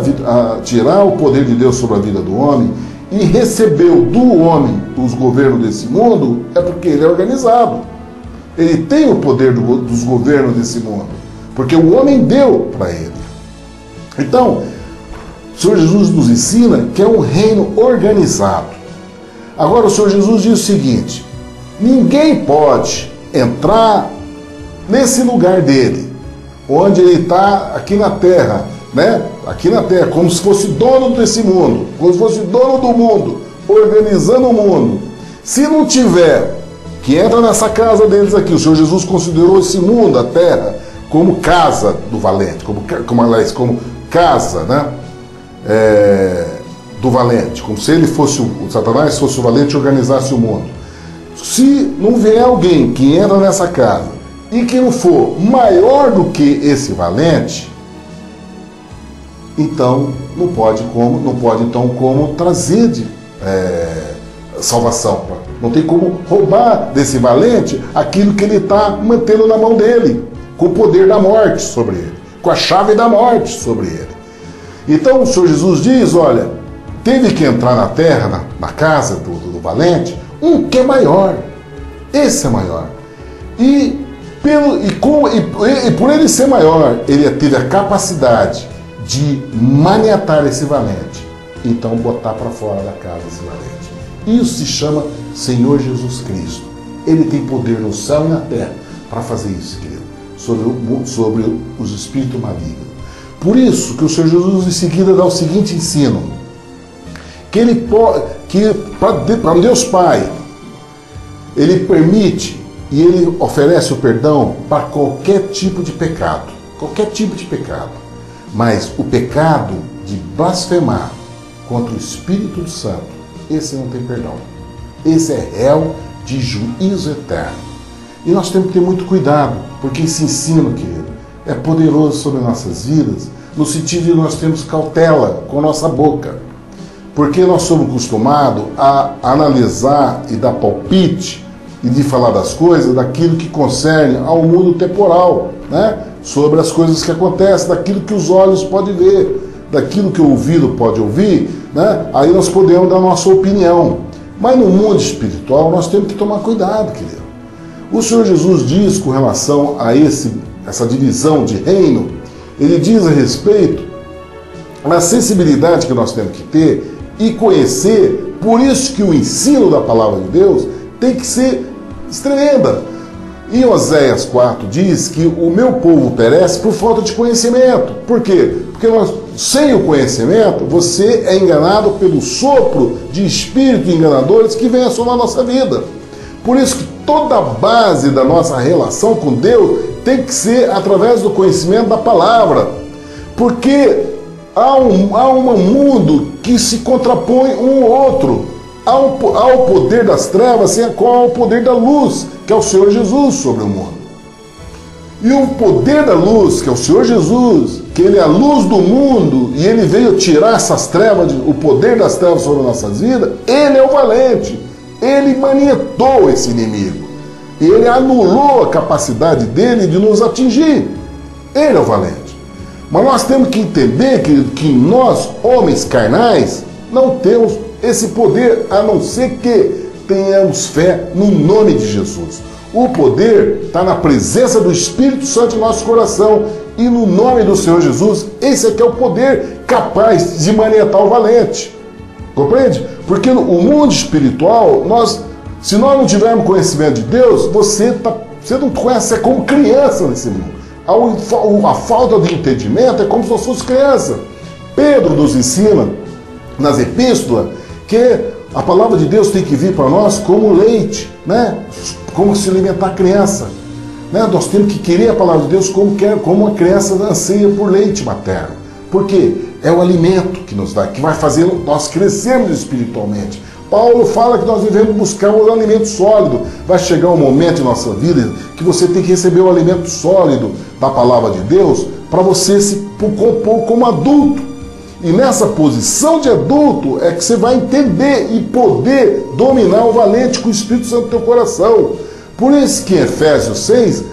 o poder de Deus sobre a vida do homem, e recebeu do homem os governos desse mundo, é porque ele é organizado. Ele tem o poder dos governos desse mundo, porque o homem deu para ele. Então, o Senhor Jesus nos ensina que é um reino organizado. Agora o Senhor Jesus diz o seguinte: ninguém pode entrar nesse lugar dele, onde ele está aqui na terra, né? Aqui na terra, como se fosse dono desse mundo, como se fosse dono do mundo, organizando o mundo. Se não tiver, que entra nessa casa deles aqui. O Senhor Jesus considerou esse mundo, a terra, como casa do valente, como casa, né? Do valente, como se ele fosse o Satanás fosse o valente e organizasse o mundo. Se não vier alguém que entra nessa casa e que não for maior do que esse valente, então não pode como trazer salvação. Não tem como roubar desse valente aquilo que ele está mantendo na mão dele, com o poder da morte sobre ele, com a chave da morte sobre ele. Então o Senhor Jesus diz: olha, teve que entrar na terra, na casa do valente, um que é maior. Esse é maior. E por ele ser maior, ele teve a capacidade de maniatar esse valente. Então botar para fora da casa esse valente. Isso se chama Senhor Jesus Cristo. Ele tem poder no céu e na terra para fazer isso, querido, sobre os espíritos malignos. Por isso que o Senhor Jesus em seguida dá o seguinte ensino: que para Deus Pai, ele permite e ele oferece o perdão para qualquer tipo de pecado. Qualquer tipo de pecado. Mas o pecado de blasfemar contra o Espírito Santo, esse não tem perdão. Esse é réu de juízo eterno. E nós temos que ter muito cuidado, porque esse ensino, querido, é poderoso sobre nossas vidas, no sentido de nós temos cautela com nossa boca. Porque nós somos acostumados a analisar e dar palpite e de falar das coisas, daquilo que concerne ao mundo temporal, né? Sobre as coisas que acontecem, daquilo que os olhos podem ver, daquilo que o ouvido pode ouvir, né? Aí nós podemos dar nossa opinião. Mas no mundo espiritual nós temos que tomar cuidado, querido. O Senhor Jesus diz com relação a essa divisão de reino, ele diz a respeito da sensibilidade que nós temos que ter e conhecer. Por isso que o ensino da palavra de Deus tem que ser tremenda. Em Oséias 4 diz que o meu povo perece por falta de conhecimento. Por quê? Porque sem o conhecimento, você é enganado pelo sopro de espíritos enganadores que vem assolar a nossa vida. Por isso que toda a base da nossa relação com Deus tem que ser através do conhecimento da palavra. Porque há um mundo que se contrapõe um ao outro. Há o poder das trevas, sem a qual há o poder da luz, que é o Senhor Jesus sobre o mundo. E o poder da luz, que é o Senhor Jesus, que ele é a luz do mundo, e ele veio tirar essas trevas, o poder das trevas sobre nossas vidas, ele é o valente. Ele manietou esse inimigo. Ele anulou a capacidade dele de nos atingir. Ele é o valente. Mas nós temos que entender que nós, homens carnais, não temos esse poder, a não ser que tenhamos fé no nome de Jesus. O poder está na presença do Espírito Santo em nosso coração e no nome do Senhor Jesus. Esse aqui é o poder capaz de manietar o valente. Compreende? Porque no mundo espiritual, se nós não tivermos conhecimento de Deus, você não conhece, é como criança nesse mundo. A falta de entendimento é como se nós fosse criança. Pedro nos ensina, nas epístolas, que a palavra de Deus tem que vir para nós como leite, né? Como se alimentar a criança. Né? Nós temos que querer a palavra de Deus como uma criança anseia por leite materno. Por quê? É o alimento que nos dá, que vai fazer nós crescermos espiritualmente. Paulo fala que nós devemos buscar um alimento sólido. Vai chegar um momento em nossa vida que você tem que receber o alimento sólido da palavra de Deus para você se compor como adulto. E nessa posição de adulto é que você vai entender e poder dominar o valente com o Espírito Santo no teu coração. Por isso que em Efésios 6,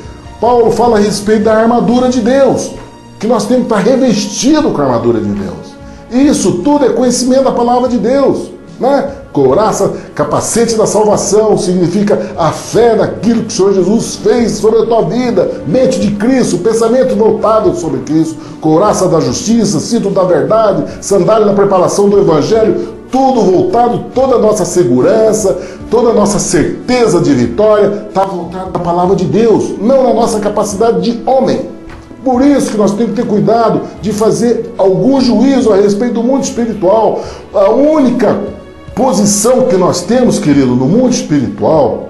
Paulo fala a respeito da armadura de Deus, que nós temos que estar revestidos com a armadura de Deus. E isso tudo é conhecimento da palavra de Deus, né? Couraça, capacete da salvação, significa a fé naquilo que o Senhor Jesus fez sobre a tua vida, mente de Cristo, pensamento voltado sobre Cristo, couraça da justiça, cinto da verdade, sandália da preparação do Evangelho, tudo voltado, toda a nossa segurança, toda a nossa certeza de vitória está voltada na palavra de Deus, não na nossa capacidade de homem. Por isso que nós temos que ter cuidado de fazer algum juízo a respeito do mundo espiritual. A única posição que nós temos, querido, no mundo espiritual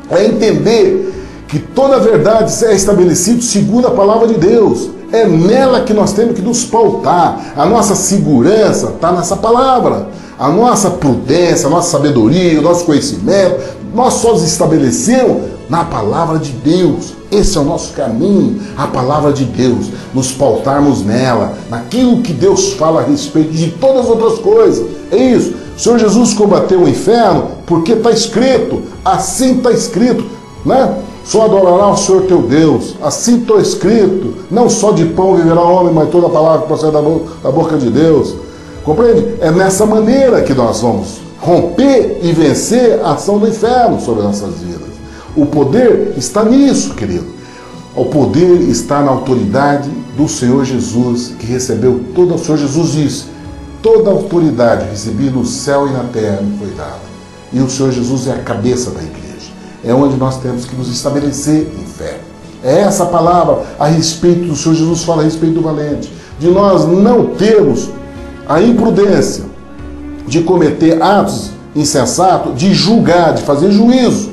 é entender que toda a verdade é estabelecida segundo a palavra de Deus. É nela que nós temos que nos pautar. A nossa segurança está nessa palavra. A nossa prudência, a nossa sabedoria, o nosso conhecimento, nós só estabelecemos na palavra de Deus. Esse é o nosso caminho, a palavra de Deus. Nos pautarmos nela, naquilo que Deus fala a respeito de todas as outras coisas. É isso. O Senhor Jesus combateu o inferno porque está escrito, assim está escrito, né? Só adorará o Senhor teu Deus, assim está escrito, não só de pão viverá o homem, mas toda a palavra que procede da boca de Deus. Compreende? É nessa maneira que nós vamos romper e vencer a ação do inferno sobre nossas vidas. O poder está nisso, querido. O poder está na autoridade do Senhor Jesus, que recebeu toda. O Senhor Jesus disse: toda a autoridade recebida no céu e na terra me foi dada. E o Senhor Jesus é a cabeça da igreja. É onde nós temos que nos estabelecer em fé. É essa palavra a respeito do Senhor Jesus, fala a respeito do valente. De nós não termos a imprudência de cometer atos insensatos, de julgar, de fazer juízo.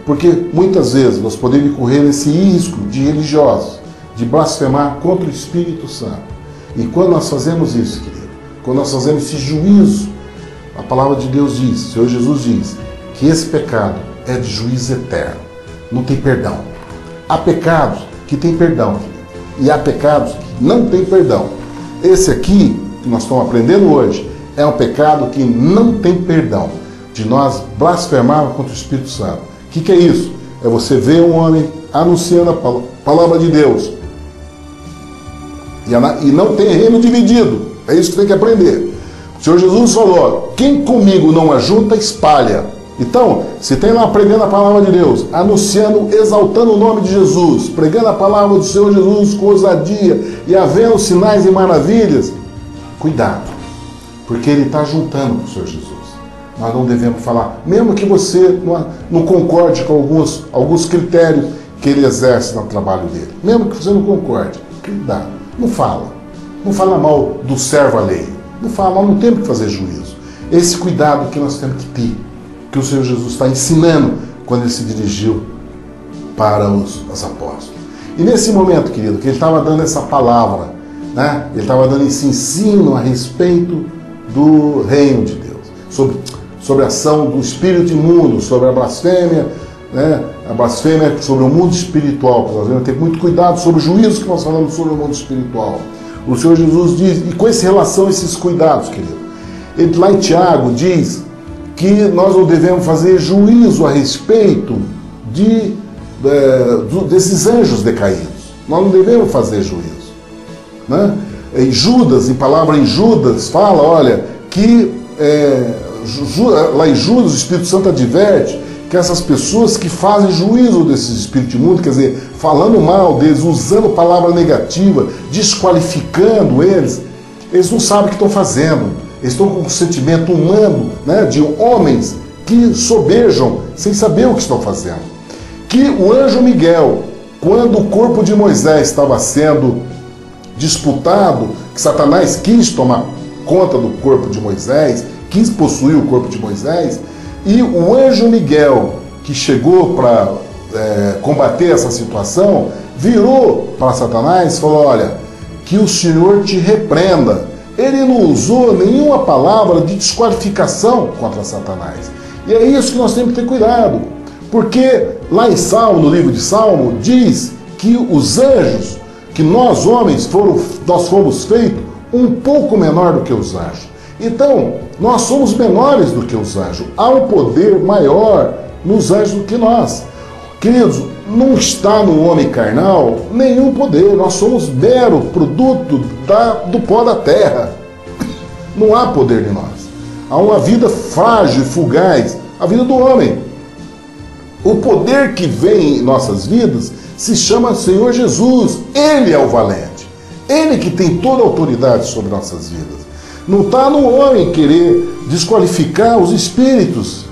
Porque muitas vezes nós podemos correr esse risco de religiosos, de blasfemar contra o Espírito Santo. E quando nós fazemos isso, querido, quando nós fazemos esse juízo, a palavra de Deus diz, o Senhor Jesus diz, que esse pecado é de juízo eterno. Não tem perdão. Há pecados que têm perdão, querido, e há pecados que não têm perdão. Esse aqui, que nós estamos aprendendo hoje, é um pecado que não tem perdão, de nós blasfemarmos contra o Espírito Santo. O que é isso? É você ver um homem anunciando a palavra de Deus e não tem reino dividido. É isso que tem que aprender. O Senhor Jesus falou: quem comigo não ajunta, espalha. Então, se tem lá pregando a palavra de Deus, anunciando, exaltando o nome de Jesus, pregando a palavra do Senhor Jesus com ousadia e havendo sinais e maravilhas, cuidado, porque ele está juntando com o Senhor Jesus. Nós não devemos falar, mesmo que você não concorde com alguns critérios que ele exerce no trabalho dele, mesmo que você não concorde, cuidado, não fala mal do servo alheio, não fala mal, não temos que fazer juízo. Esse cuidado que nós temos que ter, que o Senhor Jesus está ensinando quando ele se dirigiu para os apóstolos. E nesse momento, querido, que ele estava dando essa palavra, né? Ele estava dando esse ensino a respeito do reino de Deus, sobre a ação do espírito imundo, sobre a blasfêmia, né? A blasfêmia sobre o mundo espiritual, porque nós devemos ter muito cuidado sobre o juízo que nós falamos sobre o mundo espiritual. O Senhor Jesus diz, e com relação a esses cuidados, querido, ele, lá em Tiago diz que nós não devemos fazer juízo a respeito desses anjos decaídos. Nós não devemos fazer juízo, né? Em Judas, em palavra em Judas, fala, olha, que lá em Judas o Espírito Santo adverte que essas pessoas que fazem juízo desses espíritos imundos, quer dizer, falando mal deles, usando palavra negativa, desqualificando eles não sabem o que estão fazendo. Eles estão com um sentimento humano, né, de homens que sobejam sem saber o que estão fazendo. Que o anjo Miguel, quando o corpo de Moisés estava sendo disputado, que Satanás quis tomar conta do corpo de Moisés, quis possuir o corpo de Moisés, e o anjo Miguel, que chegou para combater essa situação, virou para Satanás e falou: olha, que o Senhor te repreenda. Ele não usou nenhuma palavra de desqualificação contra Satanás. E é isso que nós temos que ter cuidado, porque lá em Salmo, no livro de Salmo, diz que os anjos, que nós homens nós fomos feitos um pouco menor do que os anjos. Então, nós somos menores do que os anjos. Há um poder maior nos anjos do que nós. Queridos, não está no homem carnal nenhum poder. Nós somos mero produto do pó da terra. Não há poder em nós. Há uma vida frágil e fugaz, a vida do homem. O poder que vem em nossas vidas se chama Senhor Jesus. Ele é o valente. Ele que tem toda a autoridade sobre nossas vidas. Não está no homem querer desqualificar os espíritos,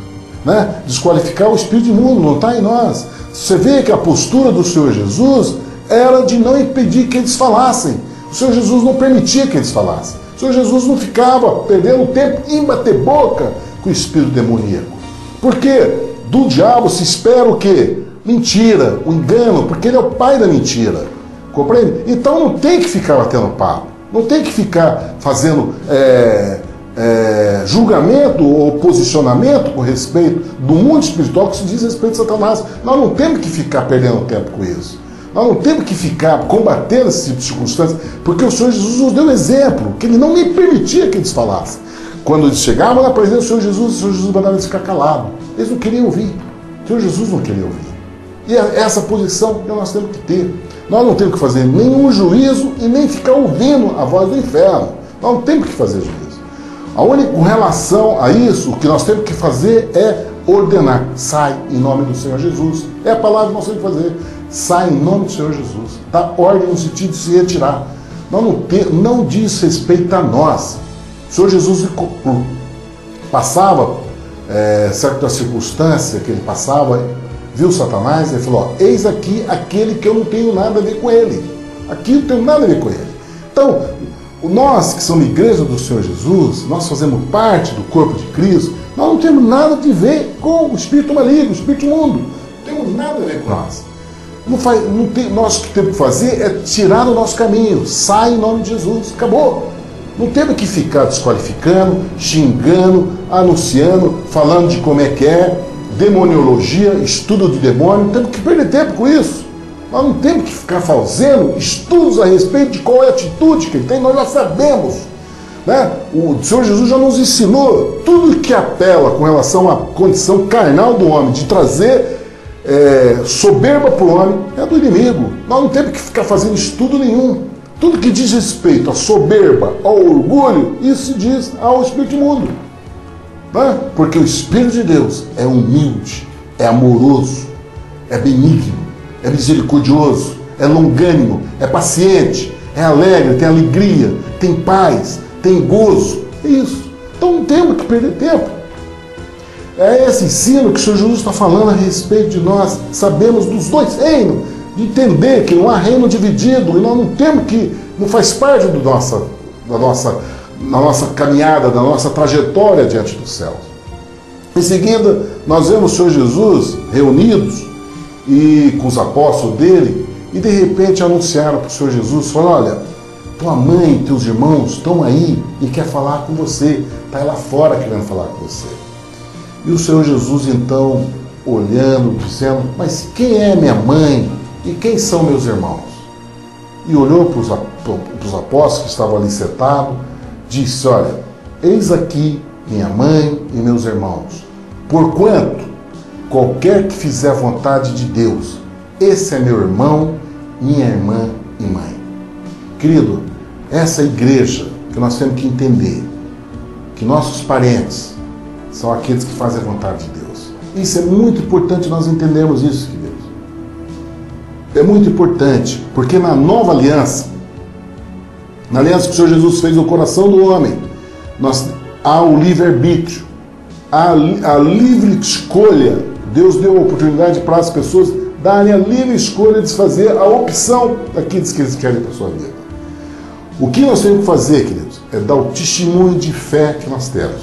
né? Desqualificar o espírito imundo, não está em nós. Você vê que a postura do Senhor Jesus era de não impedir que eles falassem. O Senhor Jesus não permitia que eles falassem. O Senhor Jesus não ficava perdendo tempo em bater boca com o espírito demoníaco. Porque do diabo se espera o quê? Mentira, o engano, porque ele é o pai da mentira. Compreende? Então não tem que ficar batendo papo. Não tem que ficar fazendo julgamento ou posicionamento com respeito do mundo espiritual que se diz respeito de Satanás. Nós não temos que ficar perdendo tempo com isso. Nós não temos que ficar combatendo esse tipo de circunstância, porque o Senhor Jesus nos deu exemplo, que ele não nem permitia que eles falassem. Quando eles chegavam na presença do Senhor Jesus, o Senhor Jesus mandava eles ficar calados. Eles não queriam ouvir. O Senhor Jesus não queria ouvir. E é essa posição que nós temos que ter. Nós não temos que fazer nenhum juízo e nem ficar ouvindo a voz do inferno. Nós não temos que fazer juízo. A única relação a isso, o que nós temos que fazer é ordenar. Sai em nome do Senhor Jesus. É a palavra que nós temos que fazer. Sai em nome do Senhor Jesus. Dá ordem no sentido de se retirar. Não diz respeito a nós. O Senhor Jesus passava, certa circunstância que ele passava, viu Satanás e falou: ó, eis aqui aquele que eu não tenho nada a ver com ele. Aqui eu não tenho nada a ver com ele. Então, nós que somos igreja do Senhor Jesus, nós fazemos parte do corpo de Cristo, nós não temos nada a ver com o espírito maligno, o espírito imundo. Não temos nada a ver com nós. Nós o que temos que fazer é tirar do nosso caminho. Sai em nome de Jesus. Acabou. Não temos que ficar desqualificando, xingando, anunciando, falando de como é que é, demoniologia, estudo de demônio. Não temos que perder tempo com isso. Nós não temos que ficar fazendo estudos a respeito de qual é a atitude que ele tem. Nós já sabemos, né? O Senhor Jesus já nos ensinou tudo que apela com relação à condição carnal do homem, de trazer soberba para o homem, é do inimigo. Nós não temos que ficar fazendo estudo nenhum. Tudo que diz respeito à soberba, ao orgulho, isso se diz ao espírito imundo. Né? Porque o Espírito de Deus é humilde, é amoroso, é benigno, é misericordioso, é longânimo, é paciente, é alegre, tem alegria, tem paz, tem gozo. É isso. Então não temos que perder tempo. É esse ensino que o Senhor Jesus está falando a respeito de nós. Sabemos dos dois reinos, de entender que não há reino dividido, e nós não temos que, não faz parte da nossa caminhada, da nossa trajetória diante do céu. Em seguida, nós vemos o Senhor Jesus reunidos e com os apóstolos dele, e de repente anunciaram para o Senhor Jesus, falaram: olha, tua mãe e teus irmãos estão aí e quer falar com você, está lá fora querendo falar com você. E o Senhor Jesus então, olhando, dizendo: mas quem é minha mãe e quem são meus irmãos? E olhou para os apóstolos que estavam ali sentados, disse: olha, eis aqui minha mãe e meus irmãos, porquanto qualquer que fizer a vontade de Deus, esse é meu irmão, minha irmã e mãe. Querido, essa igreja que nós temos que entender, que nossos parentes são aqueles que fazem a vontade de Deus. Isso é muito importante nós entendermos isso, queridos. É muito importante, porque na nova aliança, na aliança que o Senhor Jesus fez no coração do homem, há o livre-arbítrio, a livre escolha. Deus deu a oportunidade para as pessoas darem a livre escolha de fazer a opção daqueles que eles querem para a sua vida. O que nós temos que fazer, queridos, é dar o testemunho de fé que nós temos.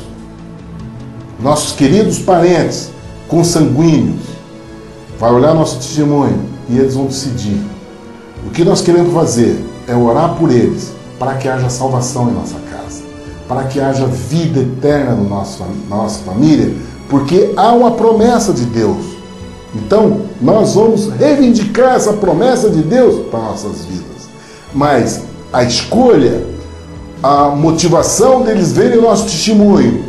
Nossos queridos parentes, consanguíneos, vai olhar nosso testemunho e eles vão decidir. O que nós queremos fazer é orar por eles, para que haja salvação em nossa casa, para que haja vida eterna na nossa família, porque há uma promessa de Deus. Então, nós vamos reivindicar essa promessa de Deus para nossas vidas. Mas a escolha, a motivação deles verem o nosso testemunho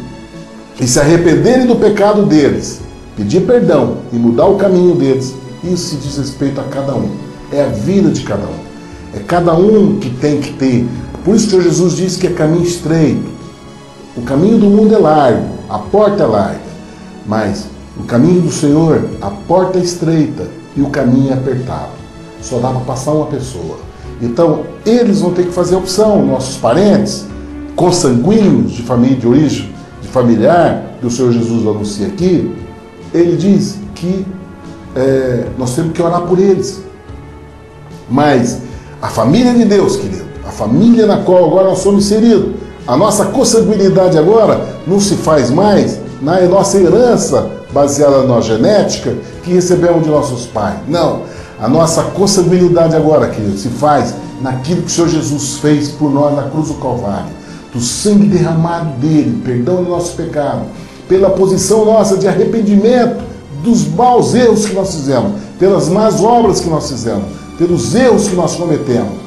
e se arrependerem do pecado deles, pedir perdão e mudar o caminho deles, isso se diz respeito a cada um. É a vida de cada um. É cada um que tem que ter. Por isso que o Senhor Jesus disse que é caminho estreito. O caminho do mundo é largo, a porta é larga. Mas o caminho do Senhor, a porta é estreita e o caminho é apertado. Só dá para passar uma pessoa. Então, eles vão ter que fazer a opção. Nossos parentes, consanguíneos de família de origem, de familiar, que o Senhor Jesus anuncia aqui, ele diz que nós temos que orar por eles. Mas a família de Deus, querido, a família na qual agora nós somos inseridos, a nossa consanguinidade agora não se faz mais na nossa herança baseada na nossa genética que recebemos de nossos pais. Não. A nossa consanguinidade agora, querido, se faz naquilo que o Senhor Jesus fez por nós na cruz do Calvário. Do sangue derramado dele, perdão do nosso pecado, pela posição nossa de arrependimento dos maus erros que nós fizemos, pelas más obras que nós fizemos, pelos erros que nós cometemos.